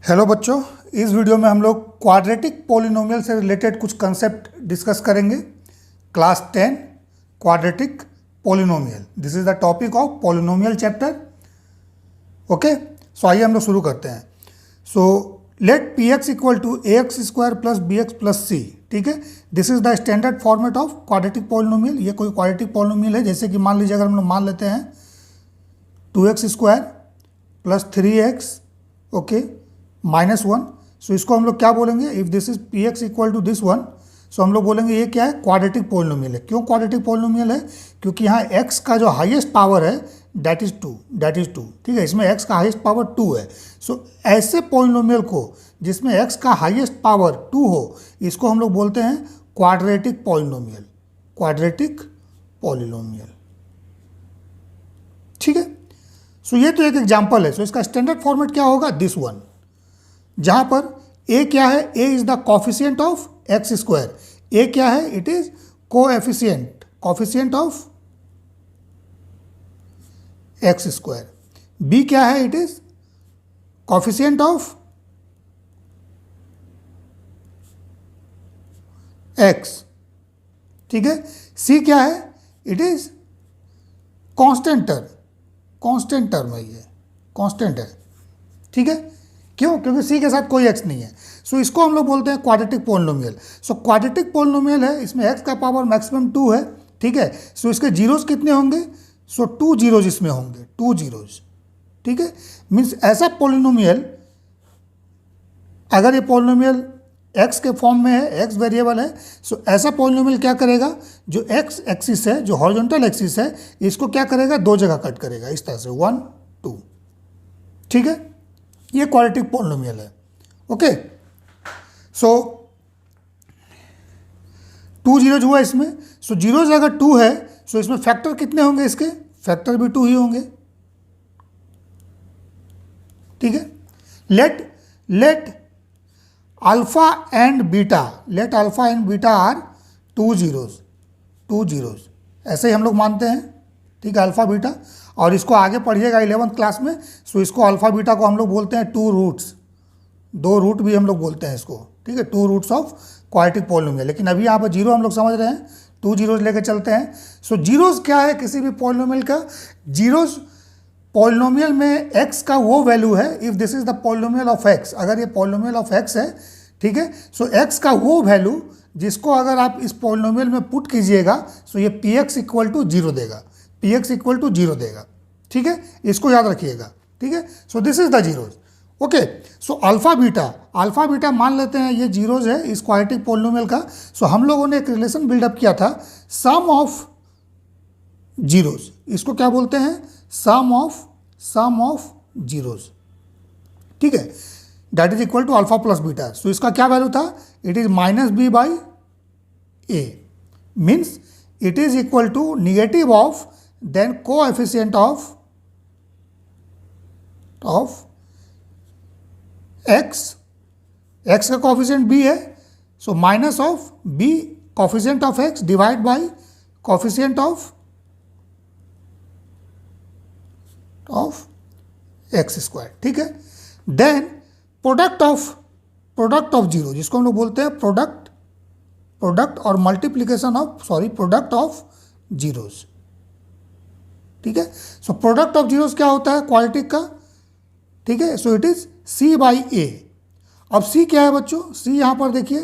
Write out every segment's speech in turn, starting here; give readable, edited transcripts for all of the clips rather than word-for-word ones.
Hello बच्चों, इस video में हम लोग क्वाड्रेटिक पॉलिनोमियल से रिलेटेड कुछ कंसेप्ट डिस्कस करेंगे। Class 10 quadratic polynomial, this is the topic of polynomial chapter. Okay, so आइए हम लोग शुरू करते हैं। So let P x equal to a x square plus b x plus c. ठीक है, this is the standard format of quadratic polynomial. ये कोई क्वाड्रेटिक पॉलिनोमियल है, जैसे कि मान लीजिए अगर हम लोग मान लेते हैं 2x square plus 3x okay -1। सो इसको हम लोग क्या बोलेंगे, if this is P x equal to this one, so हम लोग बोलेंगे ये क्या है, क्वाड्रेटिक पॉलिनोमियल है। क्यों क्वाड्रेटिक पॉलिनोमियल है? क्योंकि यहाँ x का जो हाईएस्ट पावर है दैट इज 2। ठीक है, इसमें x का हाईएस्ट पावर 2 है। सो ऐसे पॉलिनोमियल को जिसमें x का हाईएस्ट पावर 2 हो, इसको हम लोग बोलते हैं क्वाड्रेटिक पॉलिनोमियल। क्वाड्रेटिक पॉलिनोमियल, ठीक है। सो ये तो एक एग्जाम्पल है। सो इसका स्टैंडर्ड फॉर्मेट क्या होगा, दिस वन, जहां पर a क्या है, a is the coefficient of x square. a क्या है, it is coefficient of x square. b क्या है, it is coefficient of x। ठीक है, c क्या है, इट इज कांस्टेंट टर्म है, ये कांस्टेंट है। ठीक है, क्यों? क्योंकि c के साथ कोई x नहीं है। सो इसको हम लोग बोलते हैं quadratic polynomial. So quadratic polynomial है, इसमें x का पावर मैक्सिमम 2 है। ठीक है, सो इसके जीरोस कितने होंगे? सो 2 जीरोज इसमें होंगे, 2 जीरोज। ठीक है, मीन्स ऐसा पॉलिनोमियल, अगर ये पॉलिनोमियल x के फॉर्म में है, x वेरिएबल है, सो ऐसा पॉलिनोमियल क्या करेगा, जो x एक्सिस है, जो हॉरिजॉन्टल एक्सिस है, इसको क्या करेगा, 2 जगह कट करेगा, इस तरह से 1 2। ठीक है, ये क्वाड्रेटिक पॉलिनोमियल है। ओके, सो 2 जीरोज हुआ इसमें। सो जीरोज अगर 2 है, सो इसमें फैक्टर कितने होंगे, इसके फैक्टर भी 2 ही होंगे। ठीक है, let alpha and beta are 2 zeros, ऐसे ही हम लोग मानते हैं। ठीक है, अल्फा बीटा, और इसको आगे पढ़िएगा 11th क्लास में। सो इसको अल्फा बीटा को हम लोग बोलते हैं 2 रूट्स, 2 रूट भी हम लोग बोलते हैं इसको। ठीक है, 2 रूट्स ऑफ क्वाड्रेटिक पॉलिनोमियल। लेकिन अभी यहाँ पर जीरो हम लोग समझ रहे हैं, 2 जीरोज लेके चलते हैं। सो जीरोज क्या है किसी भी पॉलिनोमियल का? जीरोज पॉलिनोमियल में x का वो वैल्यू है, if this is the polynomial of x, अगर ये पॉलिनोमियल ऑफ x है, ठीक है, सो x का वो वैल्यू जिसको अगर आप इस पॉलिनोमियल में पुट कीजिएगा, सो ये px इक्वल टू 0 देगा, px इक्वल टू 0 देगा। ठीक है, इसको याद रखिएगा। ठीक है, so this is the zeros. Okay, so alpha beta मान लेते हैं ये जीरोज है इस क्वाड्रेटिक पॉलिनोमियल का। सो हम लोगों ने एक रिलेशन बिल्डअप किया था, सम ऑफ जीरोज, इसको क्या बोलते हैं, सम ऑफ जीरोज। ठीक है, that is equal to alpha plus beta. So इसका क्या वैल्यू था, it is -b/a, means it is equal to negative of then coefficient of x का कोएफिशिएंट b है, so minus of b coefficient of x divide by coefficient of x square. ठीक है, then product of zero, जिसको हम लोग बोलते हैं product और multiplication of product of zeros. ठीक है, सो प्रोडक्ट ऑफ जीरोज क्या होता है क्वाड्रेटिक का? ठीक है, सो इट इज c/a। अब c क्या है बच्चों? c यहाँ पर देखिए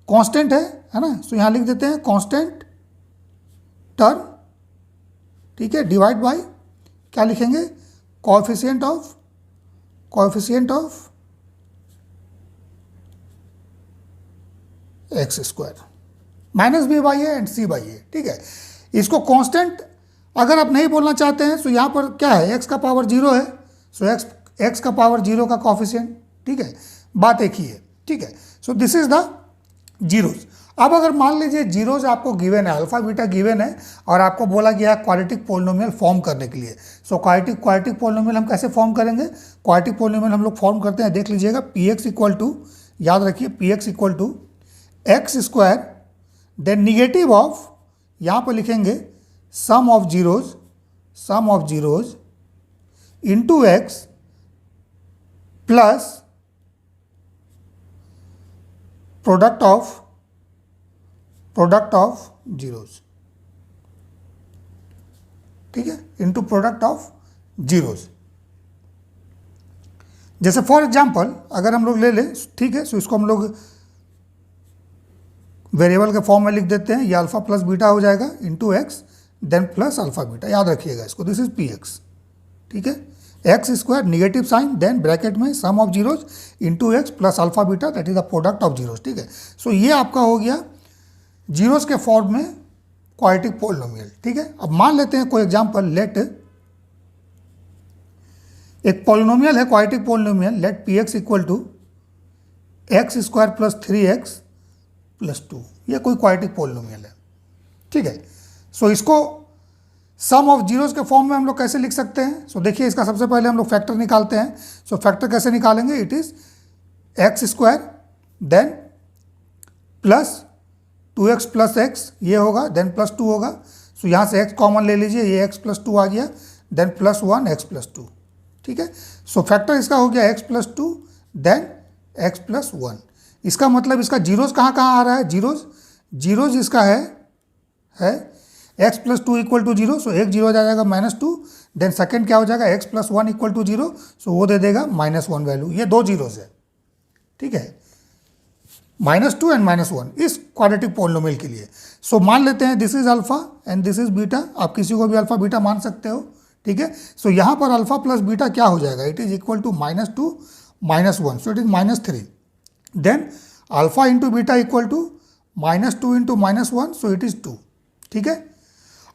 कांस्टेंट है ना, सो यहाँ लिख देते हैं कांस्टेंट टर्म। ठीक है, डिवाइड बाय क्या लिखेंगे, coefficient of x square -b/a and c/a। ठीक है, इसको कांस्टेंट अगर आप नहीं बोलना चाहते हैं, सो यहाँ पर क्या है, x का पावर 0 है, सो x का पावर 0 का कोएफिशिएंट। ठीक है, बात एक ही है। ठीक है, so this is the zeros. अब अगर मान लीजिए जीरोज आपको गिवन है, अल्फा बीटा गिवन है, और आपको बोला गया है क्वाड्रेटिक पॉलिनोमियल फॉर्म करने के लिए। सो क्वाड्रेटिक पॉलिनोमियल हम कैसे फॉर्म करेंगे? क्वाड्रेटिक पॉलिनोमियल हम लोग फॉर्म करते हैं, देख लीजिएगा। px इक्वल टू, याद रखिए, px equal to x square, then negative of, यहाँ पर लिखेंगे sum of zeros into x plus product of zeros, ठीक है, इनटू प्रोडक्ट ऑफ जीरोस। जैसे फॉर एग्जांपल अगर हम लोग ले लें, ठीक है, सो इसको हम लोग वेरिएबल के फॉर्म में लिख देते हैं, ये अल्फा प्लस बीटा हो जाएगा into x then plus alpha beta, याद रखिएगा इसको, दिस इज पी एक्स, ठीक है, x square negative sign then bracket में sum of zeros into x plus alpha beta that is the product of zeros, ठीक है। सो ये आपका हो गया जीरोज के फॉर्म में क्वाड्रेटिक पॉलिनोमियल, ठीक है। अब मान लेते हैं कोई एग्जांपल, लेट एक पॉलिनोमियल है quadratic polynomial, let P x equal to x square plus 3x plus 2, ये कोई क्वाड्रेटिक पॉलिनोमियल है, ठीक है। सो इसको सम ऑफ जीरोस के फॉर्म में हम लोग कैसे लिख सकते हैं? सो देखिए, इसका सबसे पहले हम लोग फैक्टर निकालते हैं। सो फैक्टर कैसे निकालेंगे? It is x square then plus 2x plus x, ये होगा, देन प्लस 2 होगा। सो यहाँ से x कॉमन ले लीजिए, ये x प्लस 2 आ गया, देन प्लस 1 x प्लस 2, ठीक है। सो फैक्टर इसका हो गया x plus 2 then x plus 1। इसका मतलब इसका जीरोस कहाँ कहाँ आ रहा है? जीरोस इसका है x प्लस 2 इक्वल टू 0, सो एक जीरो आ जाएगा -2, देन सेकेंड क्या हो जाएगा x प्लस 1 इक्वल टू 0, सो वो दे देगा -1 वैल्यू। ये दो जीरोस है, ठीक है, -2 एंड -1 इस क्वाड्रेटिक पॉलिनोमियल के लिए। सो मान लेते हैं this is alpha and this is beta, आप किसी को भी अल्फा बीटा मान सकते हो, ठीक है। सो यहाँ पर अल्फा प्लस बीटा क्या हो जाएगा? It is equal to -2 -1, so it is -3, then alpha into beta equal to -2 into -1, so it is 2, ठीक है।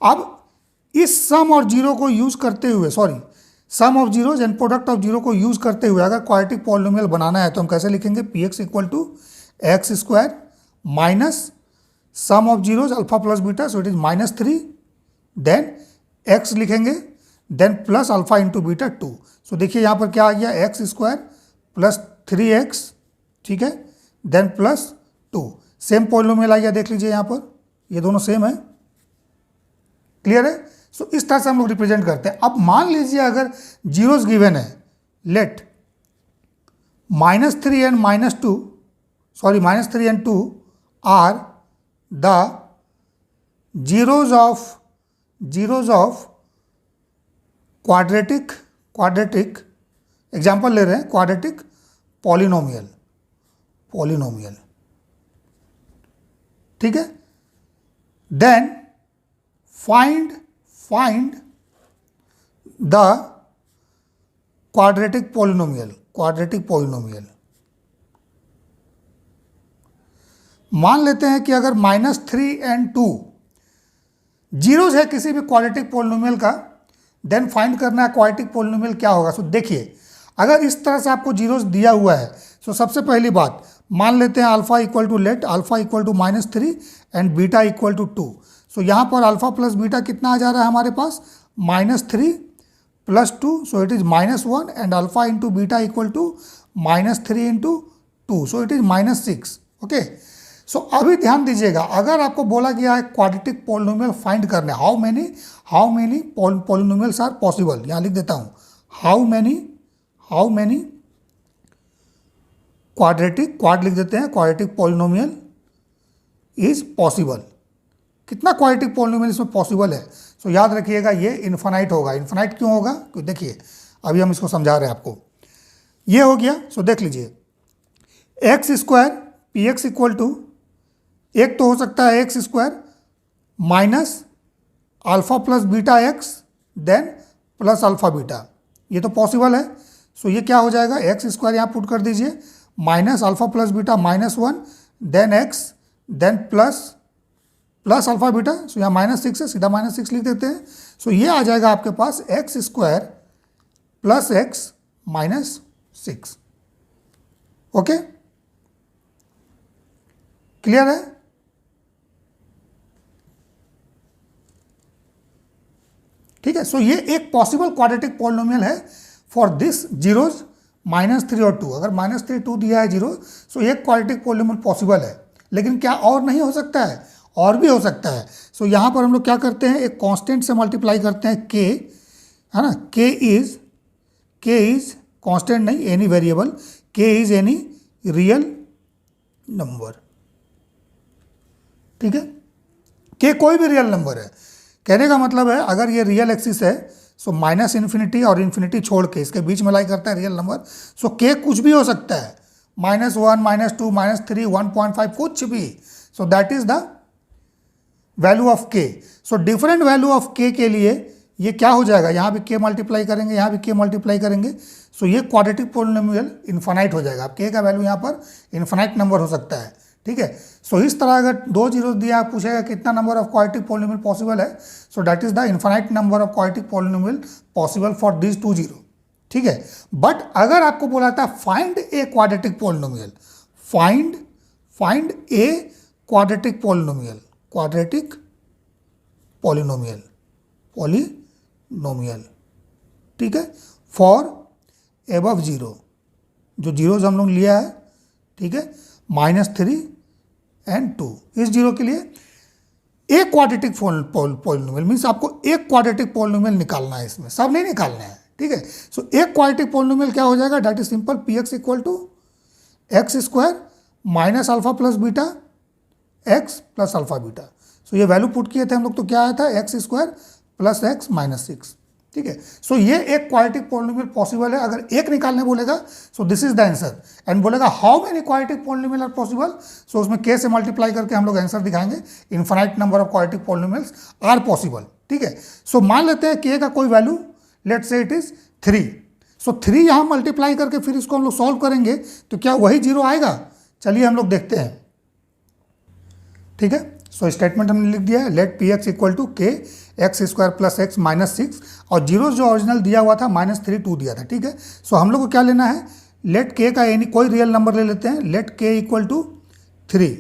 अब इस सम और जीरो को यूज करते हुए, sum of zeros and product of zero को यूज करते हुए अगर क्वाड्रेटिक पॉलिनोमियल बनाना है तो हम कैसे लिखेंगे? P x equal to x square minus sum of zeros alpha plus beta, so it is -3, then x लिखेंगे, then plus alpha into beta 2। So देखिए यहाँ पर क्या आ गया? एक्स स्क्वायर प्लस 3x, ठीक है, देन प्लस 2, सेम पॉलिनोमियल आ गया, देख लीजिए यहाँ पर, ये दोनों सेम है, क्लियर है। सो इस तरह से हम लोग रिप्रेजेंट करते हैं। अब मान लीजिए अगर जीरोस गिवन है, let -3 and -2 are the zeros of quadratic example ले रहे हैं, क्वाड्रेटिक पॉलिनोमियल, ठीक है। Then find the quadratic polynomial। मान लेते हैं कि अगर -3 एंड 2 जीरोज है किसी भी क्वाड्रेटिक पॉलिनोमियल का, देन फाइंड करना है क्वाड्रेटिक पॉलिनोमियल क्या होगा। सो देखिए, अगर इस तरह से आपको जीरोज दिया हुआ है, सो सबसे पहली बात मान लेते हैं alpha equal to -3 and beta equal to 2। So यहाँ पर अल्फा प्लस बीटा कितना आ जा रहा है हमारे पास? -3 plus 2, so it is -1 and alpha into beta equal to -3 into 2, so it is -6, okay. So अभी ध्यान दीजिएगा, अगर आपको बोला गया है क्वाड्रेटिक पॉलिनोमियल फाइंड करने, how many polynomials are possible, यहाँ लिख देता हूँ, हाउ मेनी क्वाड लिख देते हैं, क्वाड्रेटिक पॉलिनोमियल इज पॉसिबल, कितना क्वाड्रेटिक पॉलिनोमियल इसमें पॉसिबल है। सो याद रखिएगा ये इन्फिनाइट होगा। इन्फिनाइट क्यों होगा? क्योंकि देखिए अभी हम इसको समझा रहे हैं आपको, ये हो गया। सो देख लीजिए, x square p x equal to, एक तो हो सकता है x square minus alpha plus beta x then plus alpha beta, ये तो पॉसिबल है। सो ये क्या हो जाएगा? एक्स स्क्वायर यहाँ पुट कर दीजिए, minus alpha plus beta -1 then x then plus alpha beta, so यहाँ -6 है, सीधा -6 लिख देते हैं। सो ये आ जाएगा आपके पास x square plus x -6, okay, clear है? ठीक है। सो ये एक पॉसिबल क्वाड्रेटिक पॉलिनोमियल है फॉर दिस जीरोज -3 और 2। अगर -3 2 दिया है जीरो, सो एक क्वाड्रेटिक पॉलिनोमियल पॉसिबल है, लेकिन क्या और नहीं हो सकता है? और भी हो सकता है। सो यहाँ पर हम लोग क्या करते हैं, एक कांस्टेंट से मल्टीप्लाई करते हैं, k, है ना, k इज कांस्टेंट नहीं, any variable, k is any real number, ठीक है। के कोई भी रियल नंबर है, कहने का मतलब है अगर ये रियल एक्सिस है सो माइनस इन्फिनिटी और इन्फिनिटी छोड़ के इसके बीच में लाई करता है रियल नंबर, सो के कुछ भी हो सकता है, -1 -2 -3 1.5 कुछ भी, so that is the value of K. So different value of के के लिए ये क्या हो जाएगा, यहाँ भी के मल्टीप्लाई करेंगे, यहाँ भी के मल्टीप्लाई करेंगे, सो ये क्वाड्रेटिक पॉलिनोमियल इन्फानाइट हो जाएगा। अब के का वैल्यू यहाँ पर इन्फानाइट नंबर हो सकता है, ठीक है। सो इस तरह अगर 2 जीरो दिया, पूछेगा कितना number of quadratic polynomial possible है, so that is the infinite number of quadratic polynomial possible for this 2 zero, ठीक है। बट अगर आपको बोला था find a quadratic polynomial, find a quadratic polynomial, quadratic polynomial, polynomial, ठीक है, फॉर एबव जीरो, जो जीरोज हम लोग लिया है, ठीक है, -3 और 2, इस जीरो के लिए एक क्वाड्रेटिक पॉलिनोमियल मीन्स आपको एक क्वाड्रेटिक पॉलिनोमियल निकालना है, इसमें सब नहीं निकालना है, ठीक है। सो एक क्वाड्रेटिक पॉलिनोमियल क्या हो जाएगा, that is simple, P x equal to x square minus alpha plus beta x plus alpha beta. So ये वैल्यू पुट किए थे हम लोग, तो क्या आया था, x square plus x minus 6, ठीक है। सो ये एक क्वाड्रेटिक पॉलिनोमियल पॉसिबल है। अगर एक निकालने बोलेगा so this is the answer, and बोलेगा how many quadratic polynomial are possible, so उसमें के से मल्टीप्लाई करके हम लोग आंसर दिखाएंगे, infinite number of quadratic polynomials are possible, ठीक है। सो मान लेते हैं के का कोई value, let's say it is 3, so 3 यहाँ मल्टीप्लाई करके फिर इसको हम लोग सॉल्व करेंगे तो क्या वही जीरो आएगा, चलिए हम लोग देखते हैं, ठीक है। सो स्टेटमेंट हमने लिख दिया है, let P x equal to k x square plus x minus 6, और जीरो जो ओरिजिनल दिया हुआ था -3 2 दिया था, ठीक है। सो हम लोग को क्या लेना है, लेट के का एनी कोई रियल नंबर ले लेते हैं, लेट के इक्वल टू 3,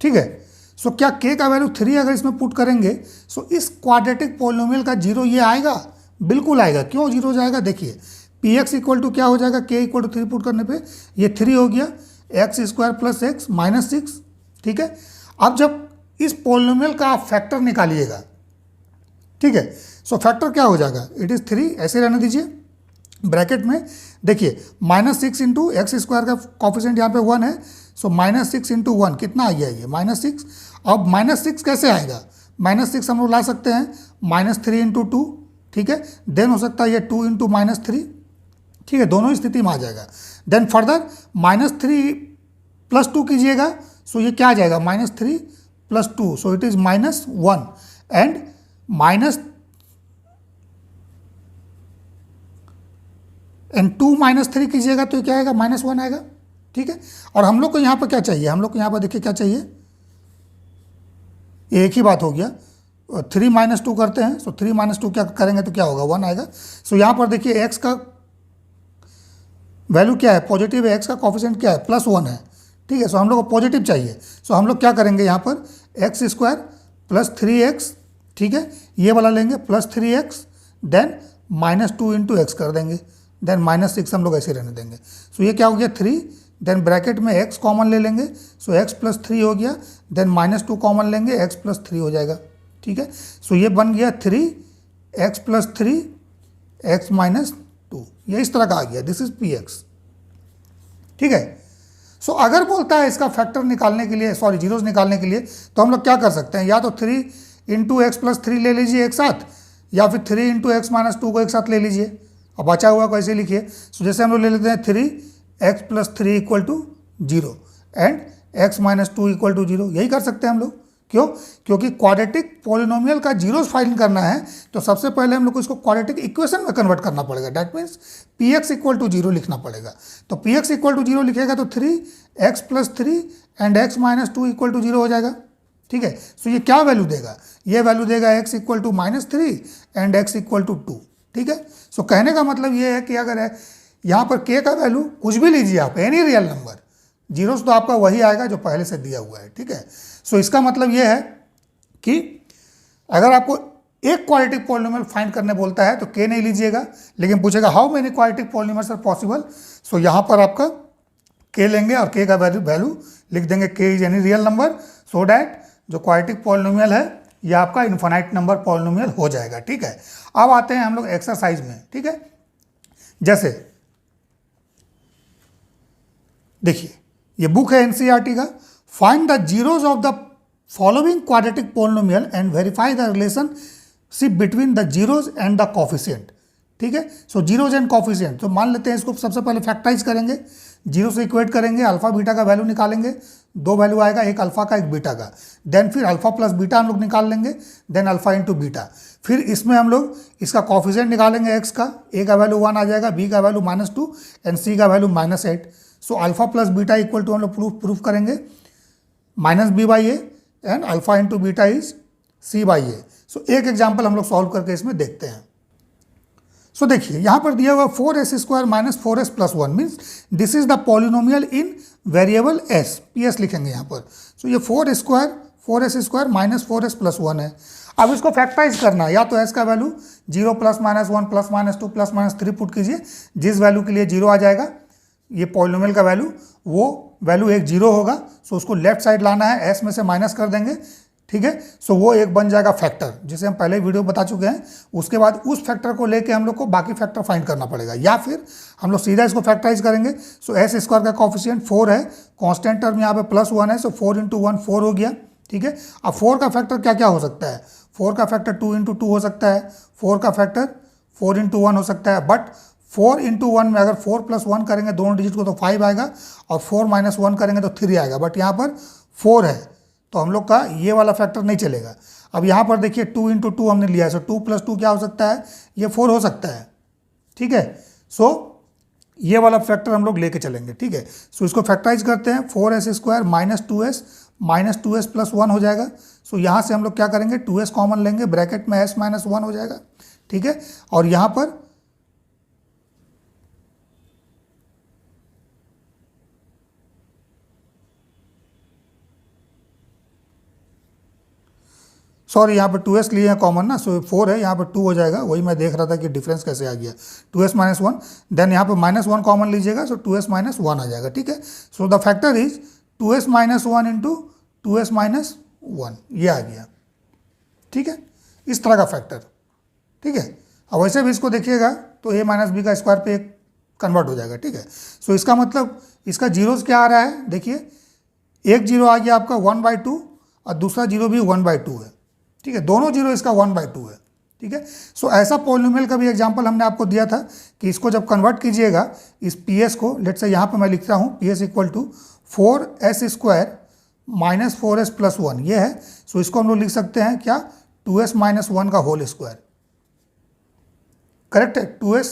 ठीक है। सो क्या के का वैल्यू 3 अगर इसमें पुट करेंगे सो इस क्वाड्रेटिक पॉलिनोमियल का जीरो ये आएगा, बिल्कुल आएगा। क्यों जीरो जाएगा, देखिए पी एक्स इक्वल टू क्या हो जाएगा, के इक्वल टू 3 पुट करने पे ये 3 हो गया, x square plus x minus 6, ठीक है। अब जब इस पॉलिनोमियल का आप फैक्टर निकालिएगा, ठीक है, सो फैक्टर क्या हो जाएगा, इट इज़ 3, ऐसे रहने दीजिए ब्रैकेट में, देखिए -6 इंटू एक्स स्क्वायर का कॉफिशेंट यहाँ पे 1 है, सो -6 इंटू 1 कितना आ गया, ये -6। अब -6 कैसे आएगा, -6 हम लोग ला सकते हैं -3 इंटू 2, ठीक है, देन हो सकता है ये 2 इंटू -3, ठीक है, दोनों स्थिति में आ जाएगा। देन फर्दर -3 + 2 कीजिएगा, सो ये क्या आ जाएगा, -3 + 2, सो इट इज़ -1, एंड -2 -3 कीजिएगा तो क्या आएगा, -1 आएगा, ठीक है। और हम लोग को यहाँ पर क्या चाहिए, हम लोग को यहाँ पर देखिए क्या चाहिए, ये एक ही बात हो गया, 3 - 2 करते हैं, सो 3 - 2 क्या करेंगे तो क्या होगा, 1 आएगा। सो यहाँ पर देखिए एक्स का वैल्यू क्या है, पॉजिटिव है, एक्स का कॉफिशेंट क्या है, +1 है, ठीक है। सो हम लोग को पॉजिटिव चाहिए, सो हम लोग क्या करेंगे यहाँ पर एक्स स्क्वायर प्लस 3x, ठीक है, ये वाला लेंगे +3x, देन -2 इंटू एक्स कर देंगे, देन -6 हम लोग ऐसे रहने देंगे। सो ये क्या हो गया 3, देन ब्रैकेट में x कॉमन ले लेंगे, सो x + 3 हो गया, देन -2 कॉमन लेंगे, x + 3 हो जाएगा, ठीक है। सो ये बन गया 3x + 3 x - 2, ये इस तरह का आ गया, दिस इज px, ठीक है। सो अगर बोलता है इसका फैक्टर निकालने के लिए, सॉरी जीरोस निकालने के लिए, तो हम लोग क्या कर सकते हैं, या तो 3 इंटू एक्स + 3 ले लीजिए एक साथ, या फिर 3 इंटू एक्स - 2 को एक साथ ले लीजिए। अब बचा हुआ को ऐसे लिखिए, सो जैसे हम लोग ले लेते हैं 3x + 3 = 0 एंड x - 2 = 0, यही कर सकते हैं हम लोग। क्यों, क्योंकि क्वाड्रेटिक पॉलिनोमियल का जीरोस फाइंड करना है तो सबसे पहले हम लोग को इसको क्वाड्रेटिक इक्वेशन में कन्वर्ट करना पड़ेगा, दैट मीन्स px = 0 लिखना पड़ेगा। तो px = 0 लिखेगा तो 3x + 3 एंड x - 2 = 0 हो जाएगा, ठीक है। सो ये क्या वैल्यू देगा, ये वैल्यू देगा x = -3 एंड x = 2, ठीक है। सो कहने का मतलब ये है कि अगर है यहाँ पर k का वैल्यू कुछ भी लीजिए आप, एनी रियल नंबर, जीरोस तो आपका वही आएगा जो पहले से दिया हुआ है, ठीक है। सो इसका मतलब ये है कि अगर आपको एक क्वाड्रेटिक पॉलिनोमियल फाइंड करने बोलता है तो k नहीं लीजिएगा, लेकिन पूछेगा how many quadratic polynomials are possible, so यहाँ पर आपका k लेंगे और k का वैल्यू लिख देंगे, k is any real number, so that जो क्वाड्रेटिक पॉलिनोमियल है ये आपका इनफाइनाइट नंबर पॉलिनोमियल हो जाएगा, ठीक है। अब आते हैं हम लोग एक्सरसाइज में, ठीक है। जैसे देखिए ये बुक है एनसीईआरटी का। Find the zeros of the following quadratic polynomial and verify the relationship between the zeros and the coefficient. ठीक है, सो जीरोज एंड कॉफिशिएंट, तो मान लेते हैं इसको सबसे पहले फैक्टराइज करेंगे, जीरो से इक्वेट करेंगे, अल्फा बीटा का वैल्यू निकालेंगे, दो वैल्यू आएगा, एक अल्फा का एक बीटा का, देन फिर अल्फा प्लस बीटा हम लोग निकाल लेंगे, देन अल्फा इंटू बीटा, फिर इसमें हम लोग इसका कॉफिशिएंट निकालेंगे एक्स का, ए का वैल्यू 1 आ जाएगा, बी का वैल्यू -2 एंड सी का value -8। So alpha plus beta equal to हम लोग प्रूफ करेंगे -b/a and alpha into beta is c/a। So एक एग्जाम्पल हम लोग सॉल्व करके इसमें देखते हैं। सो देखिए यहाँ पर दिया हुआ 4s² - 4s + 1 means this is the polynomial in variable s, ps लिखेंगे यहाँ पर। सो ये 4s² - 4s + 1 है। अब इसको फैक्टराइज करना है, या तो s का वैल्यू 0 +- 1 +- 2 +-3 पुट कीजिए, जिस वैल्यू के लिए 0 आ जाएगा ये पॉलिनोमियल का वैल्यू, वो वैल्यू एक 0 होगा। सो उसको लेफ्ट साइड लाना है, s में से माइनस कर देंगे। ठीक है, सो वो एक बन जाएगा फैक्टर, जिसे हम पहले वीडियो बता चुके हैं। उसके बाद उस फैक्टर को लेके हम लोग को बाकी फैक्टर फाइंड करना पड़ेगा, या फिर हम लोग सीधा इसको फैक्टराइज करेंगे। सो s² का कॉफिशिएंट 4 है, कांस्टेंट टर्म यहाँ पे +1 है, सो 4 × 1 4 हो गया। ठीक है, अब 4 का फैक्टर क्या क्या हो सकता है? 4 का फैक्टर 2 × 2 हो सकता है, 4 का फैक्टर 4 × 1 हो सकता है, बट 4 × 1 में अगर 4 + 1 करेंगे दोनों डिजिट को तो 5 आएगा, और 4 - 1 करेंगे तो 3 आएगा, बट यहाँ पर 4 है तो हम लोग का ये वाला फैक्टर नहीं चलेगा। अब यहाँ पर देखिए 2 × 2 हमने लिया है, सो 2 + 2 क्या हो सकता है? ये 4 हो सकता है। ठीक है, सो ये वाला फैक्टर हम लोग लेके चलेंगे। ठीक है, सो इसको फैक्टराइज करते हैं, 4s² - 2s + 1 हो जाएगा। सो यहाँ से हम लोग क्या करेंगे, 2s कॉमन लेंगे, ब्रैकेट में s - 1 हो जाएगा। ठीक है, और यहाँ पर सॉरी यहाँ पर 2s लिए हैं कॉमन ना, सो 4 है, यहाँ पर 2 हो जाएगा, वही मैं देख रहा था कि डिफरेंस कैसे आ गया। 2s - 1, देन यहाँ पर -1 कॉमन लीजिएगा, सो 2s - 1 आ जाएगा। ठीक है, so the factor is 2s - 1 × 2s - 1, ये आ गया। ठीक है, इस तरह का फैक्टर। ठीक है, अब वैसे भी इसको देखिएगा तो a - b का स्क्वायर पे कन्वर्ट हो जाएगा। ठीक है, सो इसका मतलब इसका जीरोस क्या आ रहा है, देखिए एक जीरो आ गया आपका 1/2 और दूसरा जीरो भी 1/2 है। ठीक है, दोनों जीरो इसका 1/2 है। ठीक है, सो ऐसा पॉलिनोमियल का भी एग्जांपल हमने आपको दिया था कि इसको जब कन्वर्ट कीजिएगा इस PS को, लेट्स से यहाँ पे मैं लिखता हूँ PS = 4s² - 4s + 1 ये है। सो इसको हम लोग लिख सकते हैं क्या, 2s - 1 का होल स्क्वायर। करेक्ट है, 2s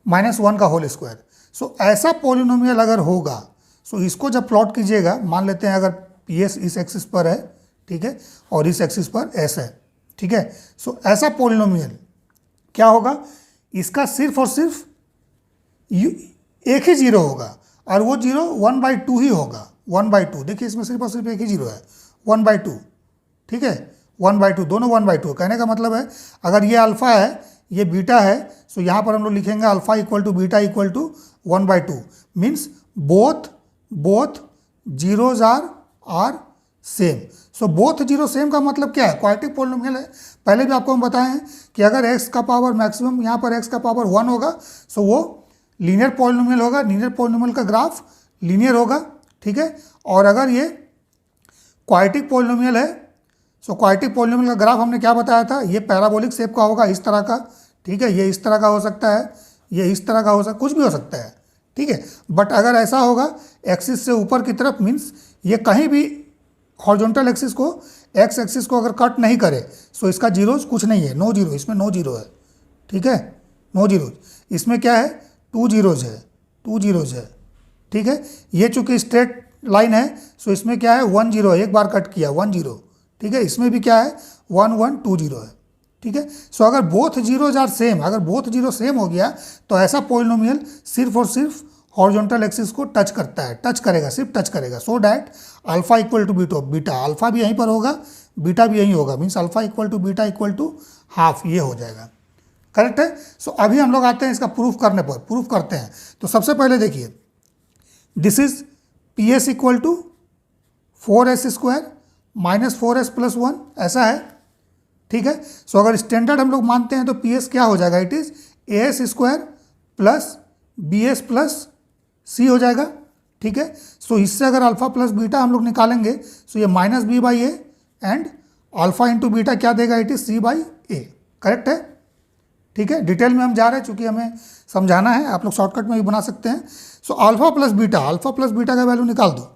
- 1 का होल स्क्वायर। सो ऐसा पॉलिनोमियल अगर होगा, सो इसको जब प्लॉट कीजिएगा, मान लेते हैं अगर PS इस एक्सिस पर है, ठीक है, और इस एक्सिस पर s है। ठीक है, सो ऐसा पॉलिनोमियल क्या होगा, इसका सिर्फ और सिर्फ एक ही जीरो होगा, और वो जीरो 1/2 ही होगा। 1/2 देखिए, इसमें सिर्फ और सिर्फ एक ही जीरो है, 1/2। ठीक है, 1/2, दोनों 1/2। कहने का मतलब है अगर ये अल्फा है ये बीटा है, सो यहाँ पर हम लोग लिखेंगे alpha = beta = 1/2 means both zeros are same. So both zero same का मतलब क्या है, क्वाड्रेटिक पॉलिनोमियल है। पहले भी आपको हम बताए हैं कि अगर x का पावर मैक्सिमम यहाँ पर x का पावर 1 होगा, सो वो लीनियर पॉलिनोमियल होगा, लीनियर पॉलिनोमियल का ग्राफ लीनियर होगा। ठीक है, और अगर ये क्वाड्रेटिक पॉलिनोमियल है, सो क्वाड्रेटिक पॉलिनोमियल का ग्राफ हमने क्या बताया था, ये पैराबोलिक शेप का होगा, इस तरह का। ठीक है, ये इस तरह का हो सकता है, ये इस तरह का हो सकता है, कुछ भी हो सकता है। ठीक है, बट अगर ऐसा होगा एक्सिस से ऊपर की तरफ, मीन्स ये कहीं भी हॉरिजॉन्टल एक्सिस को, एक्स एक्सिस को अगर कट नहीं करे, सो इसका जीरोज कुछ नहीं है, नो जीरो, इसमें नो जीरो है। ठीक है, नो जीरोज, इसमें क्या है, 2 जीरोज है, 2 जीरोज है। ठीक है, ये चूंकि स्ट्रेट लाइन है, सो इसमें क्या है, 1 जीरो है, एक बार कट किया 1 जीरो। ठीक है, इसमें भी क्या है, 1 1 2 जीरो है। ठीक है, सो अगर बोथ जीरोज आर सेम, अगर बोथ जीरो सेम हो गया तो ऐसा पॉलिनोमियल सिर्फ और सिर्फ हॉरिजॉन्टल एक्सिस को टच करता है, टच करेगा, सिर्फ टच करेगा, so that alpha = beta, alpha भी यहीं पर होगा, बीटा भी यहीं होगा, मीन्स अल्फा = बीटा = हाफ, ये हो जाएगा। करेक्ट है, सो अभी हम लोग आते हैं इसका प्रूफ करने पर, प्रूफ करते हैं। तो सबसे पहले देखिए, this is PS = 4s² - 4s + 1 ऐसा है। ठीक है, सो अगर स्टैंडर्ड हम लोग मानते हैं तो PS क्या हो जाएगा, it is as² + bs + c हो जाएगा। ठीक है। सो इससे अगर अल्फा प्लस बीटा हम लोग निकालेंगे, सो ये minus b by a and alpha into beta क्या देगा, it is c by a. Correct है, ठीक है। डिटेल में हम जा रहे हैं चूंकि हमें समझाना है, आप लोग शॉर्टकट में भी बना सकते हैं। सो अल्फा प्लस बीटा का वैल्यू निकाल दो,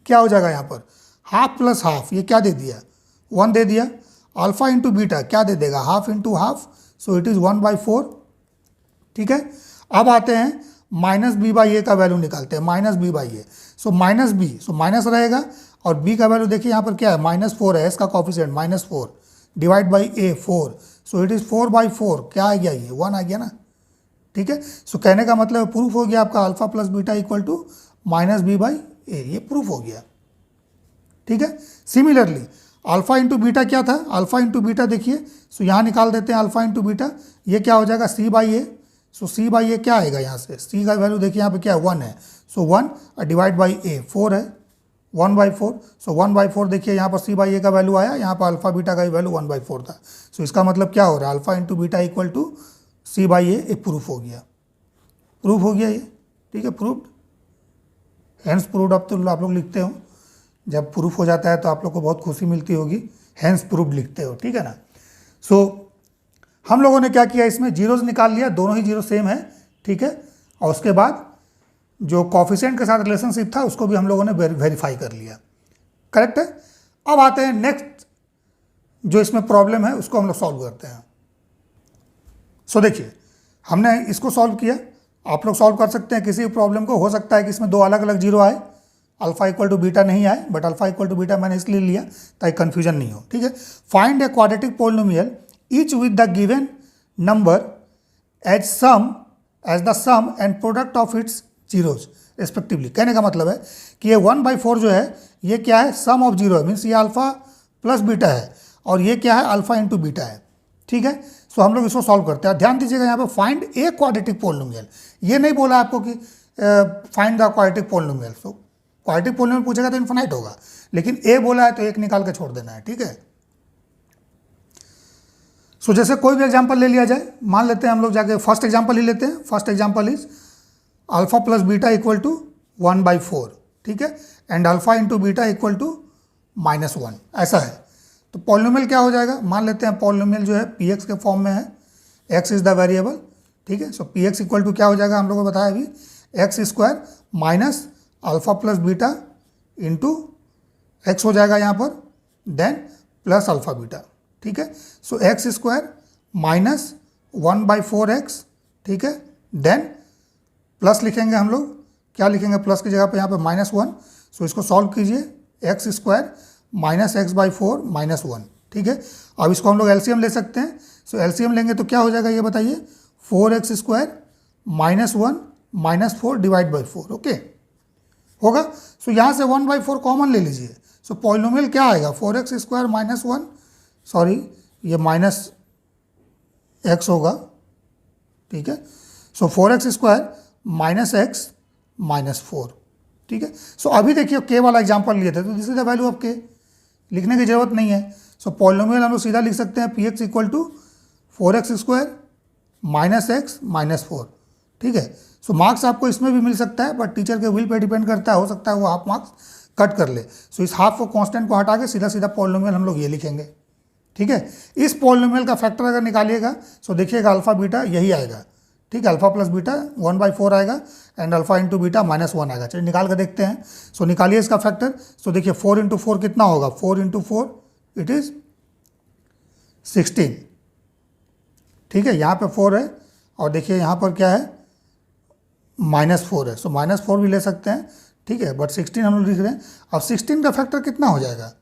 क्या हो जाएगा यहाँ पर, हाफ प्लस हाफ, ये क्या दे दिया, 1 दे दिया। अल्फा इंटू बीटा क्या दे देगा, half into half, so it is 1/4, ठीक है। अब आते हैं माइनस बी बाई ए का वैल्यू निकालते हैं, minus b by a, so minus b, so minus रहेगा और बी का वैल्यू देखिए यहाँ पर क्या है, -4 है, इसका coefficient -4 divide by A 4, so it is 4/4, क्या आ गया, ये 1 आ गया ना, ठीक है। सो कहने का मतलब प्रूफ हो गया आपका alpha plus beta equal to minus b by a, ये प्रूफ हो गया, ठीक है। सिमिलरली अल्फा इंटू बीटा क्या था, अल्फा इंटू बीटा देखिए, सो यहाँ निकाल देते हैं अल्फा इंटू बीटा, ये क्या हो जाएगा सी by a, so C by ए क्या आएगा यहाँ से, सी का वैल्यू देखिए यहाँ पे क्या है 1 है, सो 1 डिवाइड बाई ए 4 है, 1/4, सो 1/4 देखिए यहाँ पर सी बाई ए का वैल्यू आया, यहाँ पर अल्फा बीटा का वैल्यू 1/4 था। सो इसका मतलब क्या हो रहा है, alpha into beta equal to c by a, proof हो गया, प्रूफ हो गया ये, ठीक है, प्रूफ्ड, हैंस प्रूव्ड। अब तो आप लोग लिखते हो, जब प्रूफ हो जाता है तो आप लोग को बहुत खुशी मिलती होगी, हैंस प्रूव्ड लिखते हो, ठीक है ना। सो हम लोगों ने क्या किया, इसमें जीरोज निकाल लिया, दोनों ही जीरो सेम है, ठीक है। और उसके बाद जो कॉफिशिएंट के साथ रिलेशनशिप था उसको भी हम लोगों ने वेरीफाई कर लिया, करेक्ट है। अब आते हैं नेक्स्ट जो इसमें प्रॉब्लम है उसको हम लोग सॉल्व करते हैं। सो देखिए हमने इसको सॉल्व किया, आप लोग सॉल्व कर सकते हैं किसी भी प्रॉब्लम को, हो सकता है कि इसमें दो अलग अलग जीरो आए, अल्फा इक्वल टू बीटा नहीं आए, but alpha equal to beta मैंने इसलिए लिया ताकि कन्फ्यूजन नहीं हो, ठीक है। Find a quadratic polynomial each with the given number as the sum and product of its zeros respectively। कहने का मतलब है कि ये 1/4 जो है ये क्या है, सम ऑफ जीरो है, मीन्स ये अल्फा प्लस बीटा है, और ये क्या है, अल्फा इंटू बीटा है, ठीक है। सो हम लोग इसको सॉल्व करते हैं। ध्यान दीजिएगा यहाँ पे फाइंड ए क्वाड्रेटिक पोलिनोमियल, ये नहीं बोला आपको कि find the quadratic polynomial. So quadratic polynomial पूछेगा तो इन्फिनाइट होगा, लेकिन ए बोला है तो एक निकाल के छोड़ देना है, ठीक है। सो जैसे कोई भी एग्जांपल ले लिया जाए, मान लेते हैं हम लोग जाके फर्स्ट एग्जांपल ही लेते हैं। First example is alpha plus beta equal to 1/4, ठीक है, and alpha into beta equal to -1, ऐसा है। तो पॉलिनोमियल क्या हो जाएगा, मान लेते हैं पॉलिनोमियल जो है पी एक्स के फॉर्म में है, एक्स इज द वेरिएबल, ठीक है। सो पी एक्स इक्वल टू क्या हो जाएगा, हम लोगों को बताया अभी, x² minus alpha plus beta into x हो जाएगा यहाँ पर, देन प्लस अल्फा बीटा, ठीक है। सो x² माइनस 1/4x, ठीक है, देन प्लस लिखेंगे हम लोग, क्या लिखेंगे प्लस की जगह पे यहाँ पे -1। सो इसको सॉल्व कीजिए, x² माइनस x/4 -1, ठीक है। अब इसको हम लोग एलसीएम ले सकते हैं। सो एलसीएम लेंगे तो क्या हो जाएगा ये बताइए, 4x² -1 -4 डिवाइड बाई 4, ओके होगा। सो यहाँ से 1/4 कॉमन ले लीजिए। सो पॉलिनोमियल क्या आएगा, 4x² -1, सॉरी ये -x होगा, ठीक है। सो 4x² -x -4, ठीक है। सो अभी देखिए के वाला एग्जांपल लिए थे तो this is the value of के, लिखने की जरूरत नहीं है। सो पॉलिनोमियल हम लोग सीधा लिख सकते हैं p x equal to 4x² -x -4, ठीक है। सो मार्क्स आपको इसमें भी मिल सकता है, बट टीचर के विल पे डिपेंड करता है, हो सकता है वो हाफ मार्क्स कट कर ले। सो इस हाफ को कांस्टेंट को हटा के सीधा सीधा पॉलिनोमियल हम लोग ये लिखेंगे, ठीक है। इस पॉलिनोमियल का फैक्टर अगर निकालिएगा सो देखिएगा अल्फा बीटा यही आएगा, ठीक है, अल्फा प्लस बीटा 1/4 आएगा एंड अल्फा इंटू बीटा -1 आएगा। चलिए निकाल के देखते हैं। सो निकालिए इसका फैक्टर। सो देखिए 4 × 4 कितना होगा, 4 × 4 इट इज़ 16, ठीक है। यहाँ पे 4 है और देखिए यहाँ पर क्या है, -4 है। सो -4 भी ले सकते हैं, ठीक है, बट 16 हम लोग लिख रहे हैं। अब 16 का फैक्टर कितना हो जाएगा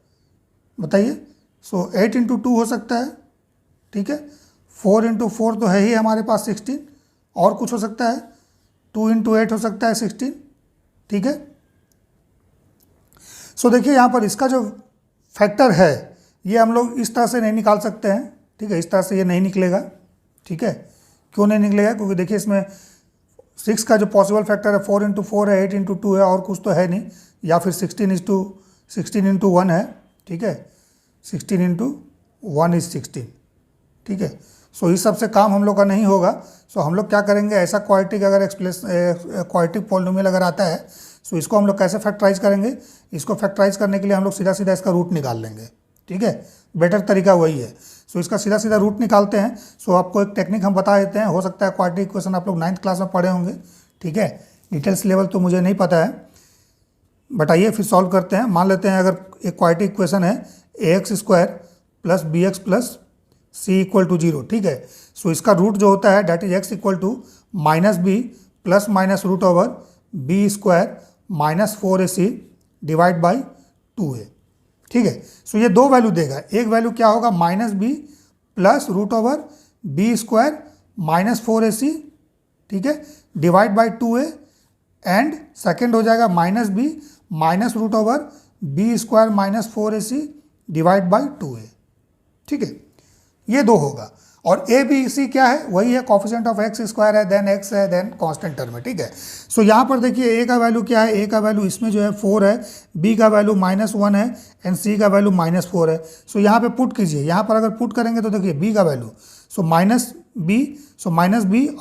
बताइए। सो 8 × 2 हो सकता है, ठीक है। 4 × 4 तो है ही हमारे पास 16, और कुछ हो सकता है, 2 × 8 हो सकता है 16, ठीक है। सो देखिए यहाँ पर इसका जो फैक्टर है ये हम लोग इस तरह से नहीं निकाल सकते हैं, ठीक है, इस तरह से ये नहीं निकलेगा, ठीक है। क्यों नहीं निकलेगा, क्योंकि देखिए इसमें 6 का जो पॉसिबल फैक्टर है 4 × 4 है, 8 × 2 है, और कुछ तो है नहीं, या फिर 16 × 1 है, ठीक है, 16 × 1 इज 16, ठीक है। सो इस सब से काम हम लोग का नहीं होगा। सो हम लोग क्या करेंगे, ऐसा क्वाड्रेटिक अगर क्वाड्रेटिक पॉलिनोमियल अगर आता है, सो इसको हम लोग कैसे फैक्टराइज करेंगे, इसको फैक्टराइज करने के लिए हम लोग सीधा सीधा इसका रूट निकाल लेंगे। ठीक है, बेटर तरीका वही है। सो इसका सीधा सीधा रूट निकालते हैं। सो आपको एक टेक्निक हम बता देते हैं, हो सकता है क्वाड्रेटिक इक्वेशन आप लोग 9th क्लास में पढ़े होंगे। ठीक है, डिटेल्स लेवल तो मुझे नहीं पता है, बट आइए फिर सॉल्व करते हैं। मान लेते हैं अगर एक क्वाड्रेटिक इक्वेशन है ax² + bx + c = 0। ठीक है, सो इसका रूट जो होता है that is x = -b ± b² - 4ac divide by 2a। ठीक है, सो ये दो वैल्यू देगा। एक वैल्यू क्या होगा, -b + b² - 4ac, ठीक है, divide by 2a, and second हो जाएगा -b - b² - 4ac divide by 2a। ठीक है, ये दो होगा। और ए बी सी क्या है, वही है कोफिशिएंट ऑफ x² है, देन x है, देन कांस्टेंट टर्म है। ठीक है, सो यहाँ पर देखिए ए का वैल्यू क्या है, ए का वैल्यू इसमें जो है 4 है, बी का वैल्यू -1 है, एंड सी का वैल्यू -4 है। सो यहाँ पे पुट कीजिए, यहाँ पर अगर पुट करेंगे तो देखिए बी का value, so -b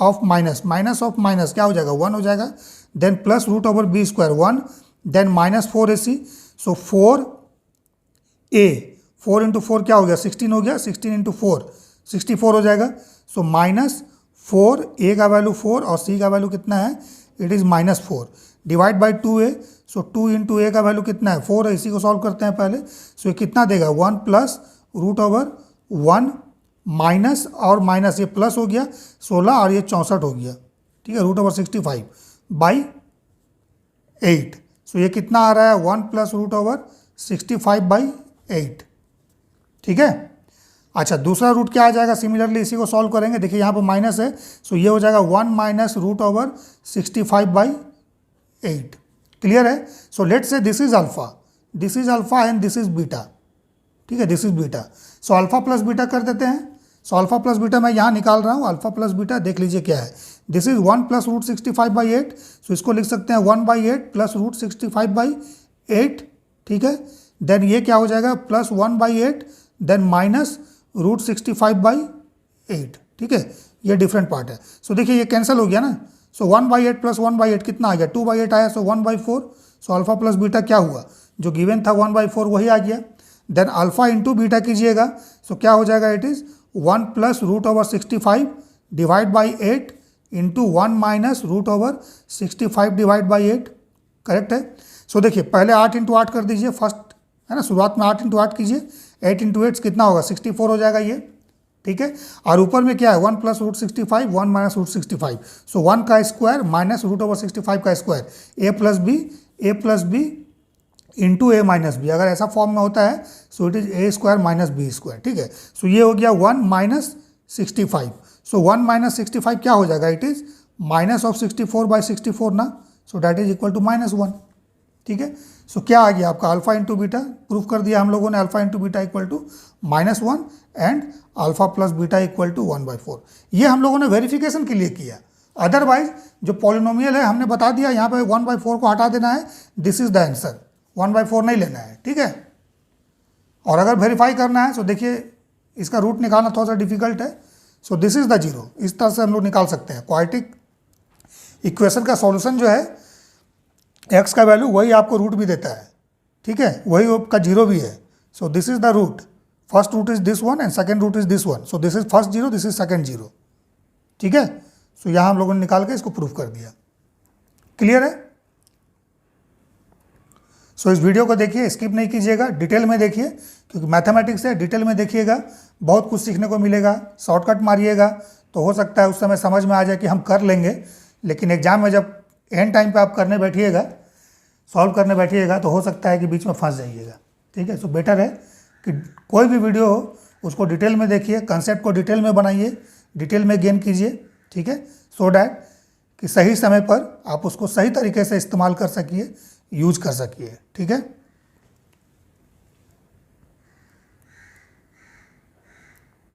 of minus of minus क्या हो जाएगा, 1 हो जाएगा, then plus √b² 1, then -4ac, सो 4a, 4 × 4 क्या हो गया, 16 हो गया, 16 × 4 64 हो जाएगा। सो -4, ए का वैल्यू 4 और सी का वैल्यू कितना है, it is -4 divide by 2a। So 2 × a का वैल्यू कितना है, 4 है, इसी को सॉल्व करते हैं पहले। सो ये कितना देगा, 1 + √1 माइनस और माइनस, ये प्लस हो गया 16 और ये 64 हो गया। ठीक है, √65 बाई 8। सो ये कितना आ रहा है, 1 + √65 बाई 8। ठीक है, अच्छा दूसरा रूट क्या आ जाएगा, सिमिलरली इसी को सॉल्व करेंगे। देखिए यहाँ पर माइनस है, सो ये हो जाएगा 1 - √65 बाई 8। क्लियर है, so let's say this is alpha and this is beta. ठीक है, this is beta. So alpha plus beta कर देते हैं। सो अल्फा प्लस बीटा मैं यहाँ निकाल रहा हूँ, अल्फा प्लस बीटा देख लीजिए क्या है, दिस इज 1 + √65 बाई 8। सो इसको लिख सकते हैं 1/8 + √65 बाई 8। ठीक है, देन ये क्या हो जाएगा, +1/8 देन माइनस √65 बाई 8। ठीक है, ये डिफरेंट पार्ट है। सो देखिए ये कैंसिल हो गया ना, सो 1/8 + 1/8 कितना आ गया, 2/8 आया, सो 1/4। सो अल्फा प्लस बीटा क्या हुआ, जो गिवन था 1/4 वही आ गया। देन अल्फा इंटू बीटा कीजिएगा, सो क्या हो जाएगा, it is 1 + √65 divide by 8 into 1 - √65 divide by 8। Correct है। सो देखिए पहले 8 × 8 कर दीजिए, फर्स्ट है ना, शुरुआत में 8 × 8 कीजिए, 8 × 8 कितना होगा, 64 हो जाएगा ये। ठीक है, और ऊपर में क्या है, 1 + √65 1 - √65, सो 1 का स्क्वायर माइनस √65 का square, a + b into a - b। अगर ऐसा फॉर्म में होता है सो इट इज a² - b²। ठीक है, सो ये हो गया 1 - 65। सो 1 - 65 क्या हो जाएगा, इट इज -64/64 ना, so that is equal to -1। ठीक है, सो क्या आ गया आपका, अल्फा इंटू बीटा प्रूफ कर दिया हम लोगों ने, alpha into beta equal to -1 and alpha plus beta equal to 1/4। ये हम लोगों ने वेरिफिकेशन के लिए किया। अदरवाइज जो पॉलिनोमियल है हमने बता दिया, यहाँ पे 1/4 को हटा देना है, दिस इज द आंसर, 1/4 नहीं लेना है। ठीक है, और अगर वेरीफाई करना है तो देखिए इसका रूट निकालना थोड़ा सा डिफिकल्ट है। सो दिस इज द 0, इस तरह से हम लोग निकाल सकते हैं। क्वाड्रेटिक इक्वेशन का सॉल्यूशन जो है, x का वैल्यू वही आपको रूट भी देता है। ठीक है, वही आपका 0 भी है। So this is the root, first root is this one and second root is this one. So this is first 0, this is second 0। ठीक है, सो यहाँ हम लोगों ने निकाल के इसको प्रूफ कर दिया। क्लियर है। सो इस वीडियो को देखिए, स्किप नहीं कीजिएगा, डिटेल में देखिए, क्योंकि मैथमेटिक्स है, डिटेल में देखिएगा, बहुत कुछ सीखने को मिलेगा। शॉर्टकट मारिएगा तो हो सकता है उस समय समझ में आ जाए कि हम कर लेंगे, लेकिन एग्जाम में जब एंड टाइम पे आप करने बैठिएगा, सॉल्व करने बैठिएगा, तो हो सकता है कि बीच में फंस जाइएगा। ठीक है, सो बेटर है कि कोई भी वीडियो हो उसको डिटेल में देखिए, कंसेप्ट को डिटेल में बनाइए, डिटेल में गेन कीजिए। ठीक है, सो डैट कि सही समय पर आप उसको सही तरीके से इस्तेमाल कर सकिए, यूज कर सकिए। ठीक है।